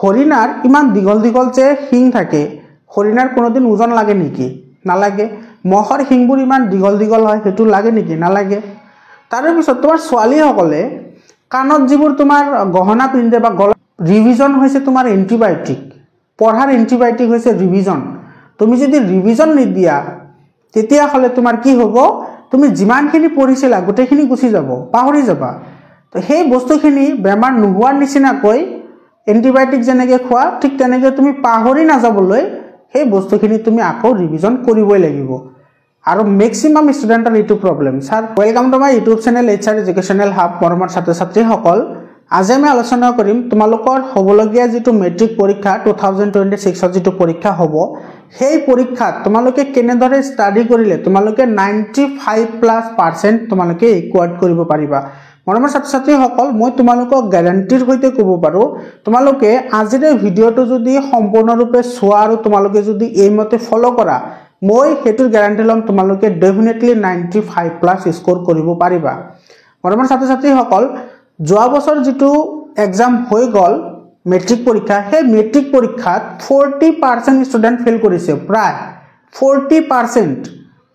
হৰিণাৰ ইমান দীঘল দীঘল যে শিং থাকে, হৰিণাৰ কোনোদিন ওজন লাগে নেকি? নালাগে। মহৰ শিংবোৰ ইমান দীঘল দীঘল হয়, সেইটো লাগে নেকি? নালাগে। তাৰে পিছত তোমাৰ ছোৱালীসকলে কাণত যিবোৰ তোমাৰ গহনা পিন্ধে বা গলা, ৰিভিজন হৈছে তোমাৰ এণ্টিবায়'টিক। পঢ়াৰ এণ্টিবায়'টিক হৈছে ৰিভিজন। তুমি যদি ৰিভিজন নিদিয়া তেতিয়াহ'লে তোমাৰ কি হ'ব? তুমি যিমানখিনি পঢ়িছিলা গোটেইখিনি গুচি যাব, পাহৰি যাবা। তো সেই বস্তুখিনি বেমাৰ নোহোৱাৰ নিচিনাকৈ এণ্টিবায়'টিক যেনেকৈ খোৱা, ঠিক তেনেকৈ তুমি পাহৰি নাযাবলৈ সেই বস্তুখিনি তুমি আকৌ ৰিভিজন কৰিবই লাগিব। আৰু মেক্সিমাম ষ্টুডেণ্টৰ এইটো problem. Sir, welcome to my YouTube channel HR educational hub. মৰমৰ ছাত্ৰ ছাত্ৰীসকল, আজি আমি আলোচনা কৰিম তোমালোকৰ হ'বলগীয়া যিটো মেট্ৰিক পৰীক্ষা 2026ৰ যিটো পৰীক্ষা হ'ব, সেই পৰীক্ষাত তোমালোকে কেনেদৰে ষ্টাডি কৰিলে তোমালোকে 95+% তোমালোকে একুৱাৰ্ড কৰিব পাৰিবা। মৰমৰ ছাত্ৰ ছাত্ৰীসকল, মই তোমালোকক গ্যাৰাণ্টিৰ সৈতে ক'ব পাৰোঁ, তোমালোকে আজিৰ ভিডিঅ'টো যদি সম্পূৰ্ণৰূপে চোৱা আৰু তোমালোকে যদি এইমতে ফ'ল' কৰা, মই সেইটোৰ গ্যাৰাণ্টি ল'ম তোমালোকে ডেফিনেটলি 95+ স্ক'ৰ কৰিব পাৰিবা। মৰমৰ ছাত্ৰ ছাত্ৰীসকল, যোৱা বছৰ যিটো এক্সাম হৈ গ'ল মেট্ৰিক পৰীক্ষা, সেই মেট্ৰিক পৰীক্ষাত 40% ষ্টুডেণ্ট ফেইল কৰিছে, প্ৰায় 40%।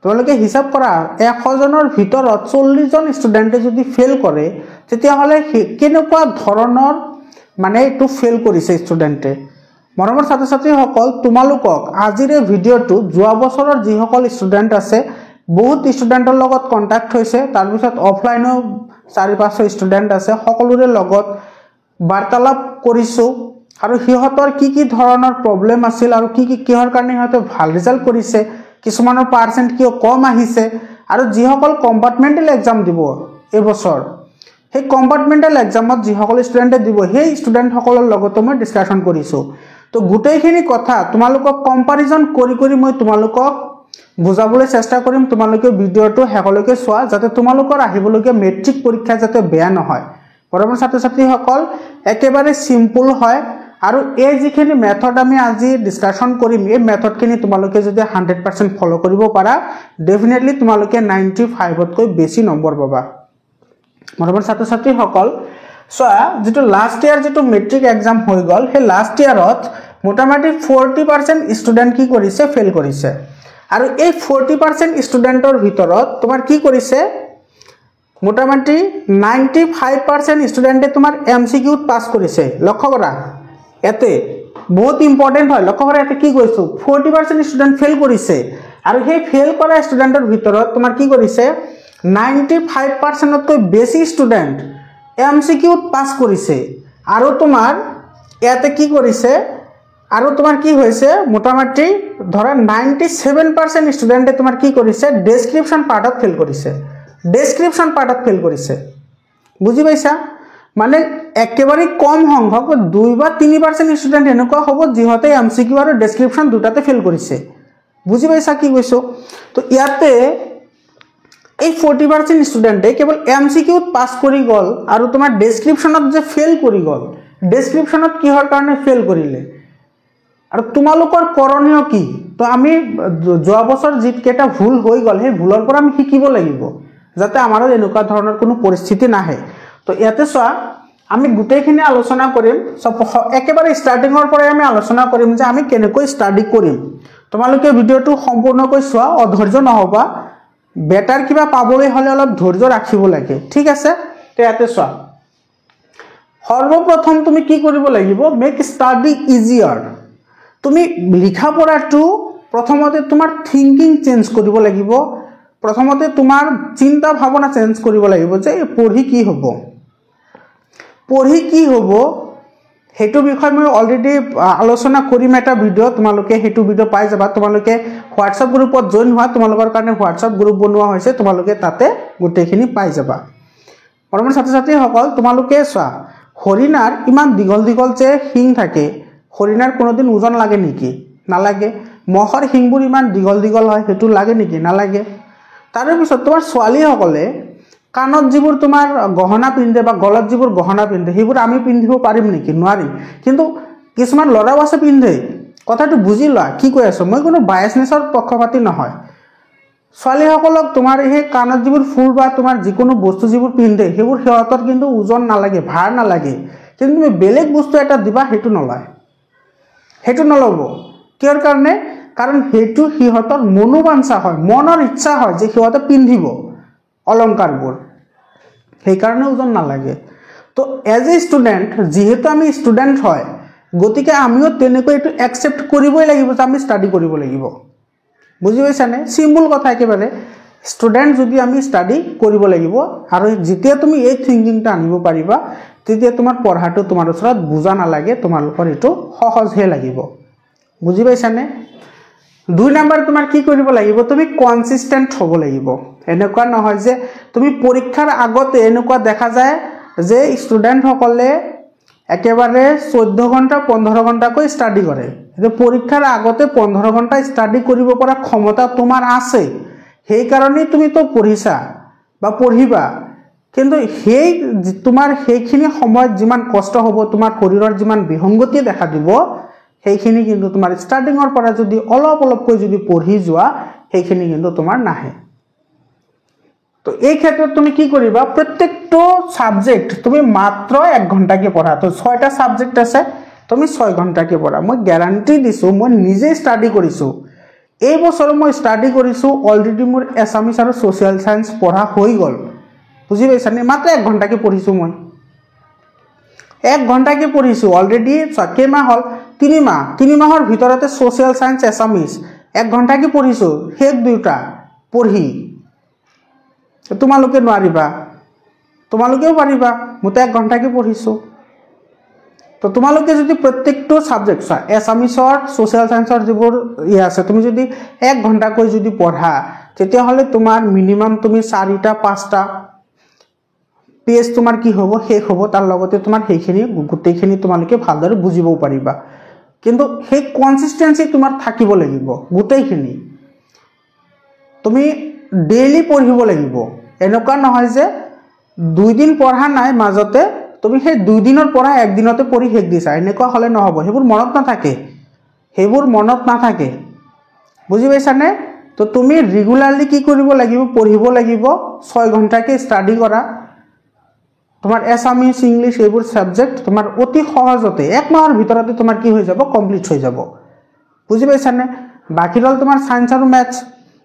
তোমালোকে হিচাপ কৰা, 100জনৰ ভিতৰত 40জন ষ্টুডেণ্টে যদি ফেইল কৰে, তেতিয়াহ'লে কেনেকুৱা ধৰণৰ মানে এইটো ফেইল কৰিছে ষ্টুডেণ্টে। মৰমৰ ছাত্ৰ ছাত্ৰীসকল, তোমালোকক আজিৰ এই ভিডিঅ'টো যোৱা বছৰৰ যিসকল ষ্টুডেণ্ট আছে, বহুত ষ্টুডেণ্টৰ লগত কণ্টেক্ট হৈছে, তাৰপিছত অফলাইনো 4-500 ষ্টুডেণ্ট আছে, সকলোৰে লগত বাৰ্তালাপ কৰিছোঁ আৰু সিহঁতৰ কি কি ধৰণৰ প্ৰব্লেম আছিল আৰু কিহৰ কাৰণে সিহঁতে ভাল ৰিজাল্ট কৰিছে, কিছুমানৰ পাৰ্চেণ্ট কিয় কম আহিছে, আৰু যিসকল কম্পাৰ্টমেণ্টেল এক্সাম দিব এইবছৰ, সেই কম্পাৰ্টমেণ্টেল এক্সামত যিসকল ষ্টুডেণ্টে দিব, সেই ষ্টুডেণ্টসকলৰ লগতো মই ডিছকাশ্যন কৰিছোঁ। তো গোটেইখিনি কথা তোমালোকক কম্পাৰিজন কৰি কৰি মই তোমালোকক বুজাবলৈ চেষ্টা কৰিম। তোমালোকে ভিডিঅ'টো শেষলৈকে চোৱা, যাতে তোমালোকৰ আহিবলগীয়া মেট্ৰিক পৰীক্ষা যাতে বেয়া নহয়। মৰমৰ ছাত্ৰ ছাত্ৰীসকল, একেবাৰে চিম্পুল হয়, আৰু এই যিখিনি মেথড আমি আজি ডিছকাশ্যন কৰিম, এই মেথডখিনি তোমালোকে যদি 100% ফ'ল' কৰিব পাৰা, ডেফিনেটলি তোমালোকে 95তকৈ বেছি নম্বৰ পাবা। মৰমৰ ছাত্ৰ ছাত্ৰীসকল, চোৱা, যিটো লাষ্ট ইয়াৰ যিটো মেট্ৰিক এক্সাম হৈ গ'ল, সেই লাষ্ট ইয়াৰত মোটামুটি 40% ষ্টুডেণ্ট কি কৰিছে? ফেইল কৰিছে। আৰু এই 40% ষ্টুডেণ্টৰ ভিতৰত তোমাৰ কি কৰিছে? মোটামুটি 95% ষ্টুডেণ্টে তোমাৰ MCQত পাছ কৰিছে। লক্ষ্য কৰা, ইয়াতে বহুত ইম্পৰ্টেণ্ট হয়। লক্ষ্য কৰা, ইয়াতে কি কৈছোঁ? 40% ষ্টুডেণ্ট ফেইল কৰিছে, আৰু সেই ফেইল কৰা ষ্টুডেণ্টৰ ভিতৰত তোমাৰ কি কৰিছে? 95%তকৈ বেছি ষ্টুডেণ্ট MCQত পাছ কৰিছে। আৰু তোমাৰ ইয়াতে কি কৰিছে? আৰু তোমাৰ কি হৈছে? মোটামুটি ধৰা 97% ষ্টুডেণ্টে তোমাৰ কি কৰিছে? ডেছক্ৰিপশ্যন পাৰ্টত ফেইল কৰিছে। ডেছক্ৰিপশ্যন পাৰ্টত ফেইল কৰিছে, বুজি পাইছা? মানে একেবাৰে কম সংখ্যক 2 বা 3% ষ্টুডেণ্ট এনেকুৱা হ'ব যিহঁতে MCQ আৰু ডেছক্ৰিপশ্যন দুটাতে ফেইল কৰিছে। বুজি পাইছা কি কৈছোঁ? তো ইয়াতে এই 40% ষ্টুডেণ্টে কেৱল MCQত পাছ কৰি গ'ল, আৰু তোমাৰ ডেছক্ৰিপশ্যনত যে ফেইল কৰি গ'ল, ডেছক্ৰিপশ্যনত কিহৰ কাৰণে ফেইল কৰিলে আৰু তোমালোকৰ কৰণীয় কি? তো আমি যোৱা বছৰ যিকেইটা ভুল হৈ গ'ল, সেই ভুলৰ পৰা আমি শিকিব লাগিব, যাতে আমাৰো এনেকুৱা ধৰণৰ কোনো পৰিস্থিতি নাহে। তো ইয়াতে চোৱা, আমি গোটেইখিনি আলোচনা কৰিম। একেবাৰে ষ্টাৰ্টিঙৰ পৰাই আমি আলোচনা কৰিম যে আমি কেনেকৈ ষ্টাডি কৰিম। তোমালোকে ভিডিঅ'টো সম্পূৰ্ণকৈ চোৱা, অধৈৰ্য নহ'বা। বেটাৰ কিবা পাবলৈ হ'লে অলপ ধৈৰ্য ৰাখিব লাগে, ঠিক আছে? তো ইয়াতে চোৱা, সৰ্বপ্ৰথম তুমি কি কৰিব লাগিব? Make study easier. তুমি লিখা পঢ়াটো প্ৰথমতে তোমাৰ থিংকিং চেঞ্জ কৰিব লাগিব। প্ৰথমতে তোমাৰ চিন্তা ভাৱনা চেঞ্জ কৰিব লাগিব যে পঢ়ি কি হ'ব, পঢ়ি কি হ'ব। সেইটো বিষয়ে মই অলৰেডি আলোচনা কৰিম এটা ভিডিঅ', তোমালোকে সেইটো ভিডিঅ' পাই যাবা। তোমালোকে হোৱাটছআপ গ্ৰুপত জইন হোৱা, তোমালোকৰ কাৰণে হোৱাটছআপ গ্ৰুপ বনোৱা হৈছে, তোমালোকে তাতে গোটেইখিনি পাই যাবা। মৰমৰ ছাত্ৰ ছাত্ৰীসকল, তোমালোকে চোৱা, হৰিণাৰ ইমান দীঘল দীঘল যে শিং থাকে, হৰিণাৰ কোনোদিন ওজন লাগে নেকি? নালাগে। মহৰ শিংবোৰ ইমান দীঘল দীঘল হয়, সেইটো লাগে নেকি? নালাগে। তাৰে পিছত তোমাৰ ছোৱালীসকলে কাণত যিবোৰ তোমাৰ গহনা পিন্ধে বা গলত যিবোৰ গহনা পিন্ধে, সেইবোৰ আমি পিন্ধিব পাৰিম নেকি? নোৱাৰিম। কিন্তু কিছুমান ল'ৰাও আছে পিন্ধে। কথাটো বুজি লোৱা কি কৈ আছোঁ। মই কোনো বায়াছনেছৰ পক্ষপাতি নহয়। ছোৱালীসকলক তোমাৰ সেই কাণত যিবোৰ ফুল বা তোমাৰ যিকোনো বস্তু যিবোৰ পিন্ধে, সেইবোৰ সিহঁতৰ কিন্তু ওজন নালাগে, ভাৰ নালাগে। কিন্তু তুমি বেলেগ বস্তু এটা দিবা, সেইটো নলয়। সেইটো নল'ব কিহৰ কাৰণে কাৰণ সেইটো সিহঁতৰ মনোবাঞ্ছা হয় মনৰ ইচ্ছা হয় যে সিহঁতে পিন্ধিব অলংকাৰবোৰ সেইকাৰণে ওজন নালাগে তো এজ এ ষ্টুডেণ্ট যেহেতু আমি ষ্টুডেণ্ট হয় গতিকে আমিও তেনেকৈ এইটো একচেপ্ট কৰিবই লাগিব যে আমি ষ্টাডি কৰিব লাগিব বুজি পাইছানে চিম্পল কথা একেবাৰে ষ্টুডেণ্ট যদি আমি ষ্টাডি কৰিব লাগিব আৰু যেতিয়া তুমি এই থিংকিংটা আনিব পাৰিবা তেতিয়া তোমাৰ পঢ়াটো তোমাৰ ওচৰত বুজা নালাগে তোমালোকৰ এইটো সহজহে লাগিব বুজি পাইছানে 2 নম্বৰ তোমাৰ কি কৰিব লাগিব তুমি কনসিস্টেন্ট হ'ব লাগিব এনেকুৱা নহয় যে তুমি পৰীক্ষাৰ আগতে এনেকুৱা দেখা যায় যে ষ্টুডেণ্ট সকলে একেবাৰে 14 ঘণ্টা 15 ঘণ্টাকৈ ষ্টাডি কৰে যে পৰীক্ষাৰ আগতে 15 ঘণ্টা ষ্টাডি কৰিব পৰা ক্ষমতা তোমাৰ আছে সেই কাৰণে তুমি তো পঢ়িছা বা পঢ়িবা কিন্তু সেই তোমাৰ সেইখিনি সময়ত যিমান কষ্ট হ'ব তোমাৰ শৰীৰৰ যিমান বিসংগতি দেখা দিব সেইখিনি কিন্তু তোমাৰ ষ্টাৰ্টিংৰ পৰা যদি অলপ অলপকৈ যদি পঢ়ি যোৱা সেইখিনি কিন্তু তোমাৰ নাহে তো এই ক্ষেত্ৰত তুমি কি কৰিবা প্ৰত্যেকটো সাবজেক্ট তুমি মাত্ৰ 1 ঘণ্টাকে পঢ়া তো 6টা সাবজেক্ট আছে তুমি 6 ঘণ্টাকে পঢ়া মই গ্যাৰান্টি দিছো মই নিজে ষ্টাডি কৰিছো এই বছৰ মই ষ্টাডি কৰিছো অলৰেডি মোৰ এছামিছ আৰু সোশ্যাল সায়েন্স পঢ়া হৈ গল বুজি পাইছানে মাত্ৰ 1 ঘণ্টাকে পঢ়িছো মই 1 ঘণ্টাকে পঢ়িছো অলৰেডি কেমা হল 3 মাহৰ ভিতৰতে সোশ্যাল সায়েন্স এছামিছ 1 ঘণ্টাকে পঢ়িছো হেক দুটা পঢ়ি তোমালোকে নোৱাৰিবা তোমালোকেও পাৰিবা মই 1 ঘণ্টাকে পঢ়িছো তো তোমালোকে যদি প্ৰত্যেকটো সাবজেক্ট এছামিছৰ সোশ্যাল সায়েন্সৰ যিবোৰ আছে তুমি যদি 1 ঘণ্টাকৈ যদি পঢ়া তেতিয়া হলে তোমাৰ মিনিমাম তুমি 4টা 5টা পেজ তোমাৰ কি হ'ব শেষ হ'ব তাৰ লগতে তোমাৰ সেইখিনি গুটেইখিনি তোমালোকে ভালদৰে বুজিব পাৰিবা কিন্তু সেই কনসিস্টেন্সি তোমাৰ থাকিব লাগিব গুটেইখিনি তুমি ডেইলি পঢ়িব লাগিব এনেকুৱা নহয় যে 2 দিন পঢ়া নাই মাজতে তুমি সেই 2 দিনৰ পঢ়া 1 দিনতে পঢ়ি শেষ দিছা এনেকুৱা হলে নহব হেবোৰ মনত নাথাকে বুজি পাইছানে তো তুমি ৰেগুলাৰলি কি কৰিব লাগিব পঢ়িব লাগিব 6 ঘণ্টাকে ষ্টাডি কৰা তোমাৰ এছামিছ ইংলিশ এইবোৰ সাবজেক্ট তোমাৰ অতি সহজতে 1 মাহৰ ভিতৰতে তোমাৰ কি হৈ যাব কমপ্লিট হৈ যাব বুজি পাইছানে বাকি হল তোমাৰ সায়েন্স আৰু ম্যাথছ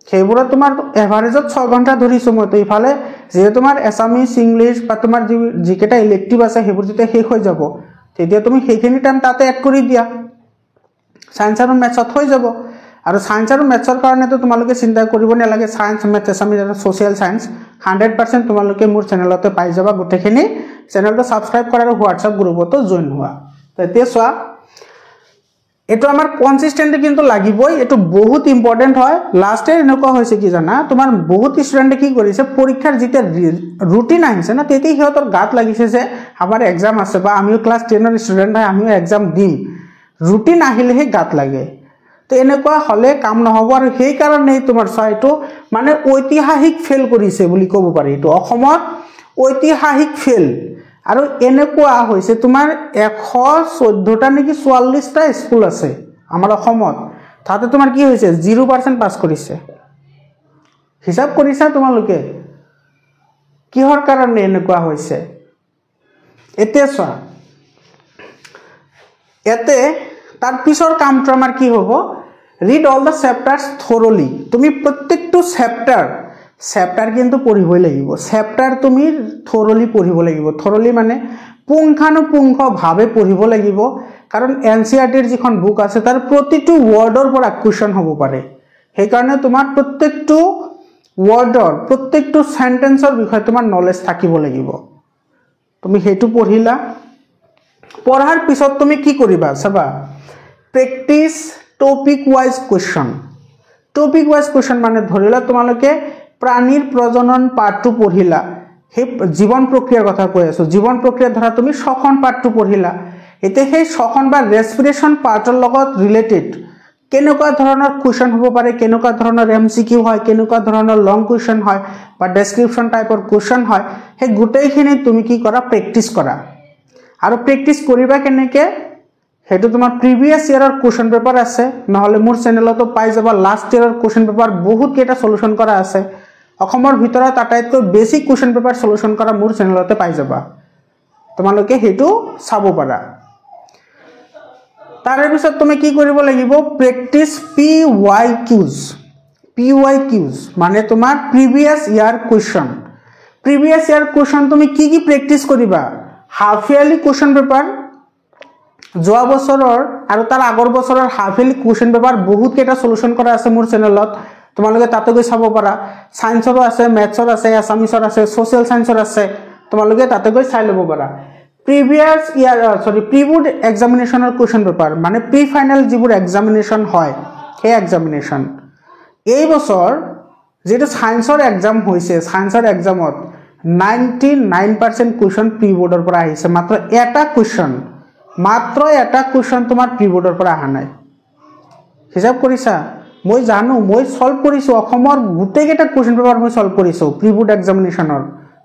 সেইবোৰ তোমাৰ এভাৰেজত 6 ঘণ্টা ধৰিছো মই তো ইফালে যে তোমাৰ এছামিছ ইংলিশ বা তোমাৰ যিকেটা ইলেক্টিভ আছে সেইবোৰ যেতিয়া শেষ হৈ যাব তেতিয়া তুমি সেইখিনি টাইম তাতে এড কৰি দিয়া সায়েন্স আৰু ম্যাথছত হৈ যাব আৰু সায়েন্স আৰু ম্যাথছৰ কাৰণে তো তোমালোকে চিন্তা কৰিব নালাগে সায়েন্স ম্যাথ এছামিছ আৰু সোশ্যাল সায়েন্স 100% তোমালোকে মোৰ চেনেলতে পাই যাবা গুটেখিনি চেনেলটো সাবস্ক্ৰাইব কৰা আৰু হোৱাটসঅ্যাপ গ্ৰুপতো জয়েন হোৱা তো এতিয়া চোৱা এটো আমাৰ কনসিস্টেন্ট কিন্তু লাগিবই এটো বহুত ইম্পৰ্টেন্ট হয় লাস্টে এনেকুৱা হৈছে কি জানা তোমাৰ বহুত ষ্টুডেন্টে কি কৰিছে পৰীক্ষাৰ যেতিয়া ৰুটিন আহিছে না তেতিয়া সিহঁতৰ গাত লাগিছে যে আমাৰ এক্সাম আছে বা আমিও ক্লাস 10 ৰ ষ্টুডেন্ট হয় আমিও এক্সাম দিম ৰুটিন আহিলেহে গাত লাগে তো এনেকুৱা হলে কাম নহব আৰু সেই কাৰণে তোমাৰ চাইটো মানে ঐতিহাসিক ফেল কৰিছে বুলি ক'ব পাৰি তো অসমত ঐতিহাসিক ফেল আৰু এনেকুৱা হৈছে তোমাৰ 114টা নেকি 44টা স্কুল আছে আমাৰ অসমত তাতে তোমাৰ কি হৈছে 0% পাস কৰিছে হিসাব কৰিছা তোমালোকে কিহৰ কাৰণে এনেকুৱা হৈছে এতে চোৱা এতে তাৰ পিছৰ কামটো আমাৰ কি হ'ব read all the chapters thoroughly তুমি প্ৰত্যেকটো চ্যাপ্টাৰ কিন্তু পঢ়িবই লাগিব চ্যাপ্টাৰ তুমি thoroughly পঢ়িব লাগিব thoroughly মানে পুংখানুপুংখ ভাবে পঢ়িব লাগিব কাৰণ এনসিআৰটিৰ যিখন বুক আছে তাৰ প্ৰতিটো ওয়াৰ্ডৰ পৰা কোৱেশ্চন হ'ব পাৰে সেই কাৰণে তোমাৰ প্ৰত্যেকটো ওয়াৰ্ডৰ প্ৰত্যেকটো সেন্টেন্সৰ বিষয়ে তোমাৰ নলেজ থাকিব লাগিব তুমি হেতু পঢ়িলা পঢ়াৰ পিছত তুমি কি কৰিবা চাবা প্ৰেক্টিস টপিক ওয়াইজ কোৱেশ্চন মানে ধৰিলা তোমালোকে প্ৰাণীৰ প্ৰজনন পাৰ্টটো পঢ়িলা হে জীৱন প্ৰক্ৰিয়াৰ কথা কৈ আছো জীৱন প্ৰক্ৰিয়া ধৰা তুমি শ্বসন পাৰ্টটো পঢ়িলা এতে সেই শ্বসন বা ৰেসপিৰেশন পাৰ্টৰ লগত ৰিলেটেড কেনেকুৱা ধৰণৰ কোৱেশ্চন হ'ব পাৰে কেনেকুৱা ধৰণৰ এমসিকিউ হয় কেনেকুৱা ধৰণৰ লং কোৱেশ্চন হয় বা ডেসক্ৰিপচন টাইপৰ কোৱেশ্চন হয় হে গুটেইখিনি তুমি কি কৰা প্ৰেক্টিস কৰা আৰু প্ৰেক্টিস কৰিবা কেনেকে হেতু তোমাৰ প্ৰিভিয়াস ইয়াৰৰ কোৱেশ্চন পেপাৰ আছে নহলে মোৰ চেনেলতো পাই যাবা লাষ্ট ইয়াৰৰ কোৱেশ্চন পেপাৰ বহুত কেটা সলিউশন কৰা আছে অসমৰ ভিতৰত আটাইতকৈ বেসিক কোৱেশ্চন পেপাৰ সলিউশন কৰা মোৰ চেনেলতে পাই যাবা তোমালোকে হেতু চাব পাৰা তাৰে পিছত তুমি কি কৰিব লাগিব প্ৰেক্টিছ PYQs মানে তোমাৰ previous year question previous year question তুমি কি প্ৰেক্টিছ কৰিবা হাফ ইয়াৰলি কোৱেশ্চন পেপাৰ যোৱা বছৰৰ আৰু তাৰ আগৰ বছৰৰ হাফ ইয়াৰলি কোৱেশ্চন পেপাৰ বহুত কেইটা সলিউশন কৰা আছে মোৰ চেনেলত তোমালোকে তাতে গৈ চাব পাৰা সায়েন্সৰো আছে ম্যাথছৰ আছে আসামিছৰ আছে সোশ্যাল সায়েন্সৰ আছে তোমালোকে তাতে গৈ চাই ল'ব পাৰা প্ৰিভিয়াছ ইয়াৰ প্ৰি বোৰ্ড এক্সামিনেশনৰ কোৱেশ্চন পেপাৰ মানে প্ৰি ফাইনাল যিবোৰ এক্সামিনেশন হয় সেই এক্সামিনেশন এই বছৰ যেটো সায়েন্সৰ এক্সাম হৈছে সায়েন্সৰ এক্সামত 99% কোৱেশ্চন প্ৰি বোৰ্ডৰ পৰা আহিছে মাত্ৰ এটা কোৱেশ্চন তোমাৰ প্ৰি বোৰ্ডৰ পৰা আহা নাই হিসাব কৰিছা মই জানো মই সলভ কৰিছো অসমৰ গুটেকেটা কোৱেশ্চন পেপাৰ মই সলভ কৰিছো প্ৰি বোৰ্ড এক্সামিনেশনৰ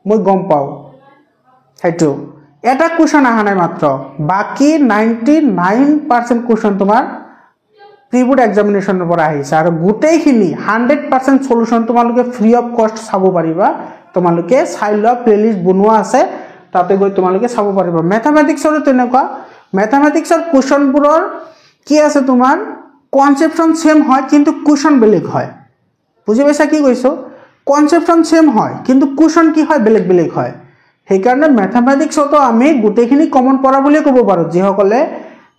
মই গম পাও হেতু এটা কোৱেশ্চন আহা নাই মাত্ৰ বাকি 99% কোৱেশ্চন তোমাৰ প্ৰি বোৰ্ড এক্সামিনেশনৰ পৰা আহিছে আৰু গুটেখিনি 100% সলিউশন তোমালোকে ফ্ৰী অফ কষ্ট চাব পাৰিবা তোমালোকে চাই লোৱা প্লেলিস্ট বনোৱা আছে তাতে গৈ তোমালোকে চাব পাৰিবা ম্যাথমেটিক্সৰ তেনেকুৱা ম্যাথমেটিক্সৰ কোৱেশ্চনবোৰৰ কি আছে তোমাৰ কনসেপশন সেম হয় কিন্তু কোৱেশ্চন বেলেগ হয় বুজি পাইছা কি কৈছো কনসেপশন সেম হয় কিন্তু কোৱেশ্চন কি হয় বেলেগ হয় সেইকাৰণে ম্যাথমেটিক্সতো আমি গুটেখিনি কমন পড়া বুলি ক'ব পাৰো যিসকলে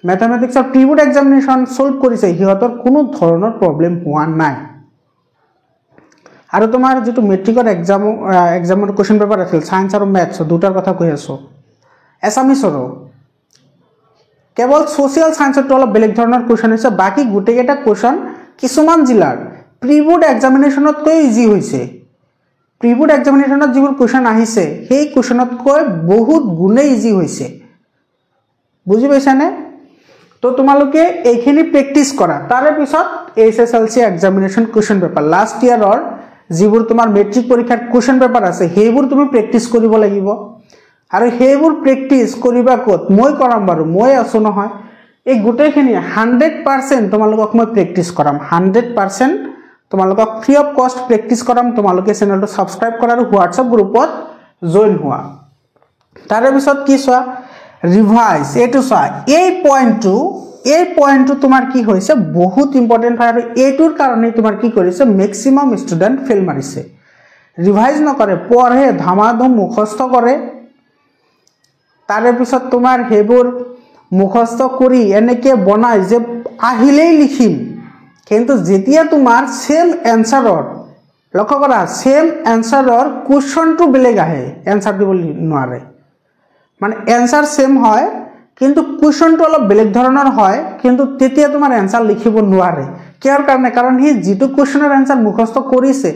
ম্যাথমেটিক্সৰ প্ৰি বোৰ্ড এক্সামিনেশন সলভ কৰিছে হিহঁতৰ কোনো ধৰণৰ প্ৰবলেম হোৱা নাই আৰু তোমাৰ যেটো মেট্ৰিকৰ এক্সামৰ কোৱেশ্চন পেপাৰ আছিল সায়েন্স আৰু ম্যাথছ দুটাৰ কথা কৈ আছো এছামিছৰো কেৱল সোশ্যাল সায়েন্সটো অলপ বেলেগ ধৰণৰ কোৱেশ্চন হৈছে বাকি গুটেকেটা কোৱেশ্চন কিছুমান জিলাৰ প্ৰি বোৰ্ড এক্সামিনেশনতকৈ ইজি হৈছে প্ৰি বোৰ্ড এক্সামিনেশনত যিবোৰ কোৱেশ্চন আহিছে সেই কোৱেশ্চনতকৈ বহুত গুণে ইজি হৈছে বুজি পাইছানে তো তোমালোকে এইখিনি প্ৰেক্টিছ কৰা তাৰে পিছত SSLC examination question paper last ইয়াৰৰ যিবোৰ তোমাৰ মেট্ৰিক পৰীক্ষাৰ কোৱেশ্চন পেপাৰ আছে সেইবোৰ তুমি প্ৰেক্টিছ কৰিব লাগিব আৰু সেইবোৰ প্ৰেক্টিছ কৰিবা কত মই কৰাম বাৰু মই আছো নহয় এই গুটেখিনি 100% তোমালোকক মই প্ৰেক্টিছ কৰাম 100% তোমালোকক ফ্ৰী অফ কষ্ট প্ৰেক্টিছ কৰাম তোমালোকে চেনেলটো সাবস্ক্ৰাইব কৰা আৰু WhatsApp গ্ৰুপত জয়েন হোৱা তাৰে পিছত কি চোৱা ৰিভাইজ এটো চোৱা এই পইণ্টটো তোমাৰ কি হৈছে বহুত ইম্পৰ্টেন্ট হয় আৰু এটোৰ কাৰণে তোমাৰ কি কৰিছে ম্যাক্সিমাম ষ্টুডেন্ট ফেল মাৰিছে ৰিভাইজ নকৰে পঢ়ে ধামাধম মুখস্থ কৰে তাৰে পিছত তোমাৰ হেবোৰ মুখস্থ কৰি এনেকে বনাই যে আহিলেই লিখিম কিন্তু যেতিয়া তোমাৰ সেম এনসাৰৰ লক্ষ্য কৰা সেম এনসাৰৰ কোৱেশ্চনটো বেলেগ আহে এনসাৰ দিব নোৱাৰে মানে এনসাৰ সেম হয় কিন্তু কোৱেশ্চনটো অলপ বেলেগ ধৰণৰ হয় কিন্তু তেতিয়া তোমাৰ এনসাৰ লিখিব নোৱাৰে কিহৰ কাৰণে কাৰণ হি যেটো কোৱেশ্চনৰ এনসাৰ মুখস্থ কৰিছে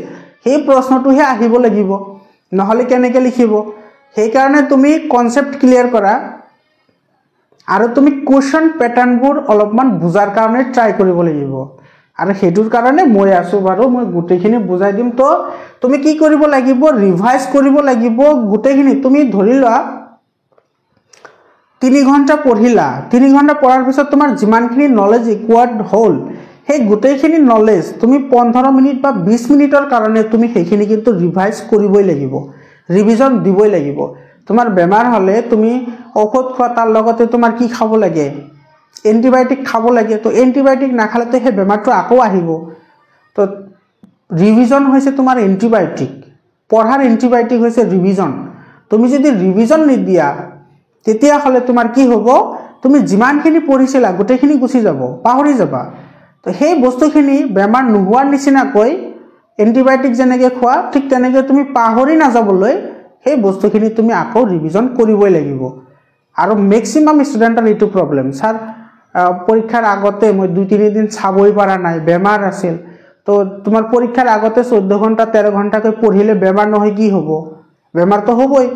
সেই প্ৰশ্নটোহে আহিব লাগিব নহলে কেনেকৈ লিখিব সেই কাৰণে তুমি কনসেপ্ট ক্লিয়াৰ কৰা আৰু তুমি কোৱেশ্চন প্যাটাৰ্নবোৰ অলপমান বুজাৰ কাৰণে ট্ৰাই কৰিব লাগিব আৰু হেতুৰ কাৰণে মই আছো বাৰু মই গুটেখিনি বুজাই দিম তো তুমি কি কৰিব লাগিব ৰিভাইজ কৰিব লাগিব গুটেখিনি তুমি ধৰি লোৱা 3 ঘন্টা পঢ়িলা 3 ঘন্টা পঢ়াৰ পিছত তোমাৰ যিমানখিনি নলেজ ইকুৱাৰ্ড হ'ল সেই গুটেখিনি নলেজ তুমি 15 মিনিট বা 20 মিনিটৰ কাৰণে তুমি সেইখিনি কিন্তু ৰিভাইজ কৰিবই লাগিব ৰিভিজন দিবই লাগিব তোমাৰ বেমাৰ হলে তুমি ঔষধ খোৱা তাৰ লগতে তোমাৰ কি খাব লাগে এন্টিবায়োটিক খাব লাগে তো এন্টিবায়োটিক নাখালে তো হে বেমাৰটো আকৌ আহিব তো ৰিভিজন হৈছে তোমাৰ এন্টিবায়োটিক পঢ়াৰ এন্টিবায়োটিক হৈছে ৰিভিজন তুমি যদি ৰিভিজন নিদিয়া তেতিয়া হলে তোমাৰ কি হ'ব তুমি যিমানখিনি পঢ়িছিলা গুটেখিনি গুছি যাব পাহৰি যাবা তো সেই বস্তুখিনি বেমাৰ নোহোৱাৰ নিচিনাকৈ এন্টিবায়োটিক যেনেকৈ খোৱা ঠিক তেনেকৈ তুমি পাহৰি নাযাবলৈ সেই বস্তুখিনি তুমি আকৌ ৰিভিজন কৰিবই লাগিব আৰু ম্যাক্সিমাম ষ্টুডেন্টৰ এটো প্ৰবলেম স্যাৰ পৰীক্ষাৰ আগতে মই 2-3 দিন চাবই পাৰা নাই বেমাৰ আছিল তো তোমাৰ পৰীক্ষাৰ আগতে 14 ঘন্টা 13 ঘন্টাকৈ পঢ়িলে বেমাৰ নহয় কি হ'ব বেমাৰ তো হ'বই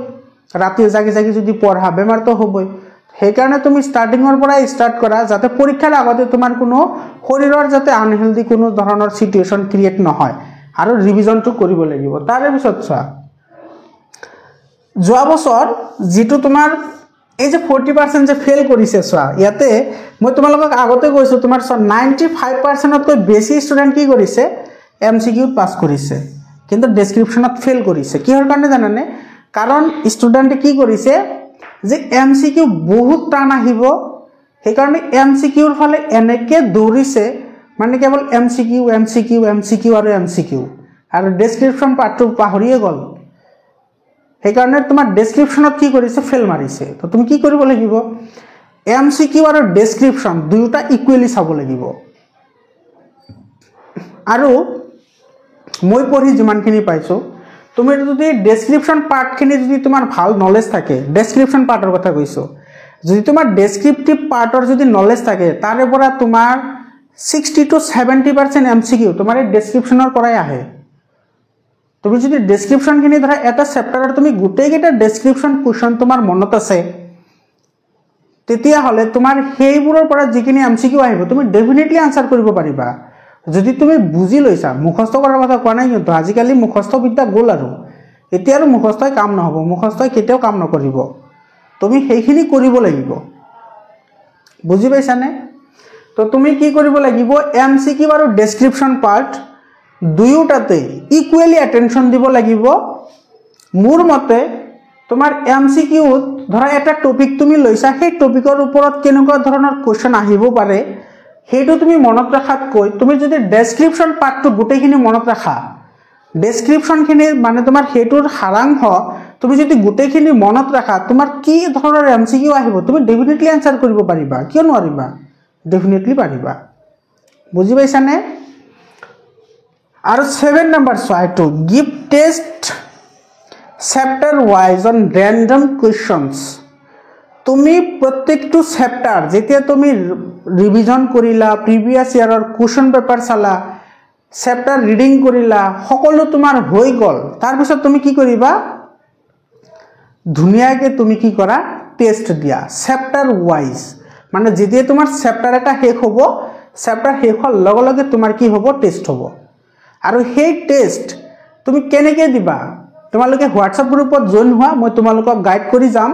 ৰাতি জাগি যদি পঢ়া বেমাৰ তো হ'বই সেই কাৰণে তুমি স্টাৰ্টিংৰ পৰা স্টাৰ্ট কৰা যাতে পৰীক্ষাৰ আগতে তোমাৰ কোনো শৰীৰৰ যাতে আনহেলদি কোনো ধৰণৰ সিচুৱেচন ক্ৰিয়েট নহয় আৰু ৰিভিজনটো কৰিব লাগিব তাৰে পিছত চোৱা যোৱা বছৰ যেটো তোমাৰ এই যে 40% যে ফেল কৰিছে চোৱা ইয়াতে মই তোমালোকক আগতে কৈছো তোমাৰ 95% তকৈ বেছি ষ্টুডেন্ট কি কৰিছে MCQ পাস কৰিছে কিন্তু ডেসক্ৰিপচনত ফেল কৰিছে কিহৰ কাৰণে জানানে কাৰণ ষ্টুডেন্টে কি কৰিছে যে MCQ বহুত টান আহিব সেইকাৰণে MCQৰ ফালে এনেকৈ দৌৰিছে মানে কেৱল MCQ আৰু ডেছক্ৰিপশ্যন পাৰ্টটো পাহৰিয়ে গ'ল। সেইকাৰণে তোমাৰ ডেছক্ৰিপশ্যনত কি কৰিছে ফেল মাৰিছে। তো তুমি কি কৰিব লাগিব MCQ আৰু ডেছক্ৰিপশ্যন দুয়োটা ইকুৱেলি চাব লাগিব। আৰু মই পঢ়ি যিমানখিনি পাইছোঁ তুমি যদি ডেছক্ৰিপশ্যন পাৰ্টখিনি যদি তোমাৰ ভাল নলেজ থাকে, ডেছক্ৰিপশ্যন পাৰ্টৰ কথা কৈছোঁ, যদি তোমাৰ ডেছক্ৰিপটিভ পাৰ্টৰ যদি নলেজ থাকে তাৰে পৰা তোমাৰ 60 to 70% MCQ তোমাৰ এই ডেছক্ৰিপশ্যনৰ পৰাই আহে। তুমি যদি ডেছক্ৰিপশ্যনখিনি ধৰা এটা চেপ্টাৰৰ তুমি গোটেইকেইটা ডেছক্ৰিপশ্যন কুৱেশ্যন তোমাৰ মনত আছে তেতিয়াহ'লে তোমাৰ সেইবোৰৰ পৰা যিখিনি MCQ আহিব তুমি ডেফিনেটলি আনচাৰ কৰিব পাৰিবা। যদি তুমি বুজি লৈছা, মুখস্থ কৰাৰ কথা কোৱা নাই, কিন্তু আজিকালি মুখস্থ বিদ্যা গ'ল আৰু এতিয়া আৰু মুখস্থই কাম নহ'ব, মুখস্থই কেতিয়াও কাম নকৰিব। তুমি সেইখিনি কৰিব লাগিব, বুজি পাইছানে? তো তুমি কি কৰিব লাগিব MCQ আৰু ডেছক্ৰিপশ্যন পাৰ্ট দুয়োটাতে ইকুৱেলি এটেনশ্যন দিব লাগিব। মোৰ মতে তোমাৰ MCQত ধৰা এটা টপিক তুমি লৈছা, সেই টপিকৰ ওপৰত কেনেকুৱা ধৰণৰ কুৱেশ্যন আহিব পাৰে সেইটো তুমি মনত ৰখাতকৈ তুমি যদি ডেছক্ৰিপশ্যন পাৰ্টটো গোটেইখিনি মনত ৰাখা, ডেছক্ৰিপশ্যনখিনি মানে তোমাৰ সেইটোৰ সাৰাংশ তুমি যদি গোটেইখিনি মনত ৰাখা তোমাৰ কি ধৰণৰ MCQ আহিব তুমি ডেফিনেটলি আনচাৰ কৰিব পাৰিবা। কিয় নোৱাৰিবা? ডেফিনেটলি পাৰিবা, বুজি পাইছানে? আৰু 7 নম্বৰ চোৱা, এইটো give test chapter wise on random questions. তুমি প্ৰত্যেকটো চেপ্টাৰ যেতিয়া তুমি ৰিভিজন কৰিলা, প্ৰিভিয়াছ ইয়াৰৰ কুৱেশ্যন পেপাৰ চালা, চেপ্টাৰ ৰিডিং কৰিলা, সকলো তোমাৰ হৈ গ'ল, তাৰপিছত তুমি কি কৰিবা ধুনীয়াকৈ তুমি কি কৰা টেষ্ট দিয়া চেপ্টাৰ ৱাইজ। মানে যেতিয়া তোমাৰ চেপ্টাৰ এটা শেষ হ'ব, চেপ্টাৰ শেষ হোৱাৰ লগে লগে তোমাৰ কি হ'ব টেষ্ট হ'ব। আৰু সেই টেষ্ট তুমি কেনেকৈ দিবা তোমালোকে হোৱাটছআপ গ্ৰুপত জইন হোৱা, মই তোমালোকক গাইড কৰি যাম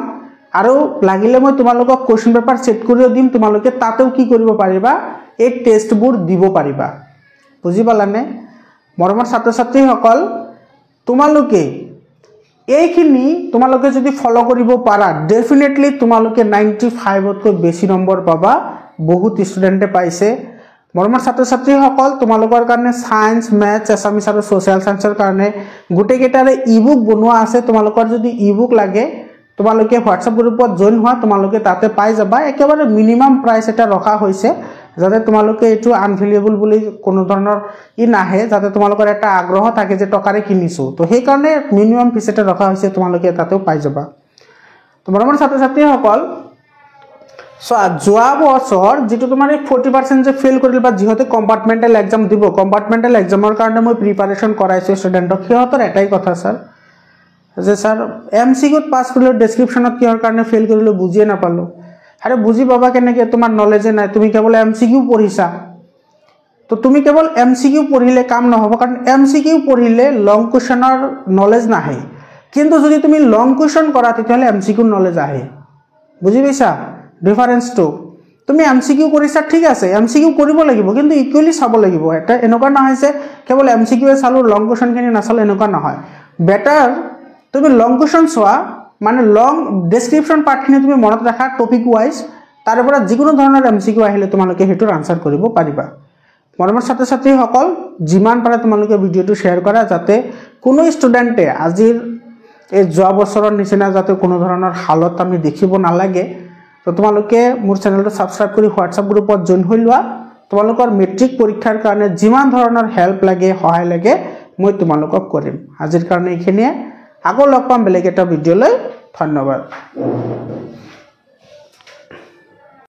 আৰু লাগিলে মই তোমালোকক কুৱেশ্যন পেপাৰ ছেট কৰিও দিম, তোমালোকে তাতেও কি কৰিব পাৰিবা এই টেষ্টবোৰ দিব পাৰিবা। বুজি পালানে? মৰমৰ ছাত্ৰ ছাত্ৰীসকল তোমালোকে এইখিনি তোমালোকে যদি ফলো কৰিব পাৰা ডেফিনেটলি তোমালোকে 95তকৈ বেছি নম্বৰ পাবা। বহুত ষ্টুডেণ্টে পাইছে। মৰমৰ ছাত্ৰ ছাত্ৰীসকল তোমালোকৰ কাৰণে সায়েন্স, মেথছ, এছামিছ আৰু ছ'চিয়েল সায়েন্সৰ কাৰণে গোটেইকেইটাৰে ই-বুক বনোৱা আছে। তোমালোকৰ যদি ই-বুক লাগে তোমালোকে হোৱাটছআপ গ্ৰুপত জইন হোৱা, তোমালোকে তাতে পাই যাবা। একেবাৰে মিনিমাম প্ৰাইচ এটা ৰখা হৈছে যাতে তোমালোকে এইটো আনভেলিয়েবল বুলি কোনো ধৰণৰ নাহে, যাতে তোমালোকৰ এটা আগ্ৰহ থাকে যে টকাৰে কিনিছোঁ। তো সেইকাৰণে মিনিমাম ফিজ এটা ৰখা হৈছে, তোমালোকে তাতেও পাই যাবা। তো মৰমৰ ছাত্ৰ ছাত্ৰীসকল চোৱা, যোৱা বছৰ যিটো তোমাৰ এই 40% যে ফেইল কৰিলে বা যিহঁতে কম্পাৰ্টমেণ্টেল এক্সাম দিব, কম্পাৰ্টমেণ্টেল এক্সামৰ কাৰণে মই প্ৰিপাৰেশ্যন কৰাইছোঁ ষ্টুডেণ্টক, সিহঁতৰ এটাই কথা ছাৰ যে ছাৰ MCQত পাছ কৰিলোঁ, ডেছক্ৰিপশ্যনত কিহৰ কাৰণে ফেইল কৰিলোঁ বুজিয়ে নাপালোঁ। আৰে বুজি পাবা কেনেকৈ? তোমাৰ নলেজে নাই, তুমি কেৱল MCQ পঢ়িছা। তো তুমি কেৱল MCQ পঢ়িলে কাম নহ'ব, কাৰণ MCQ পঢ়িলে লং কুৱেশ্যনৰ নলেজ নাহে, কিন্তু যদি তুমি লং কুৱেশ্যন কৰা তেতিয়াহ'লে MCQ নলেজ আহে। বুজি পাইছা ডিফাৰেঞ্চটো? তুমি MCQ কৰিছা ঠিক আছে, MCQ কৰিব লাগিব, কিন্তু ইকুৱেলি চাব লাগিব। এটা এনেকুৱা নহয় যে কেৱল MCQ চালোঁ লং কুৱেশ্যনখিনি নাচালোঁ, এনেকুৱা নহয়। বেটাৰ তুমি লং কুৱেশ্যন চোৱা, মানে লং ডেছক্ৰিপশ্যন পাৰ্টখিনি তুমি মনত ৰাখা টপিক ৱাইজ, তাৰে পৰা যিকোনো ধৰণৰ MCQ আহিলে তোমালোকে সেইটোৰ আনচাৰ কৰিব পাৰিবা। মৰমৰ ছাত্ৰ ছাত্ৰীসকল যিমান পাৰে তোমালোকে ভিডিঅ'টো শ্বেয়াৰ কৰা, যাতে কোনো ষ্টুডেণ্টে আজিৰ এই যোৱা বছৰৰ নিচিনা যাতে কোনো ধৰণৰ হালত আমি দেখিব নালাগে। তো তোমালোকে মোৰ চেনেলটো ছাবস্ক্ৰাইব কৰি হোৱাটছআপ গ্ৰুপত জইন হৈ লোৱা। তোমালোকৰ মেট্ৰিক পৰীক্ষাৰ কাৰণে যিমান ধৰণৰ হেল্প লাগে, সহায় লাগে, মই তোমালোকক কৰিম। আজিৰ কাৰণে এইখিনিয়ে, আকৌ লগ পাম বেলেগ এটা ভিডিঅ'লৈ। ধন্যবাদ।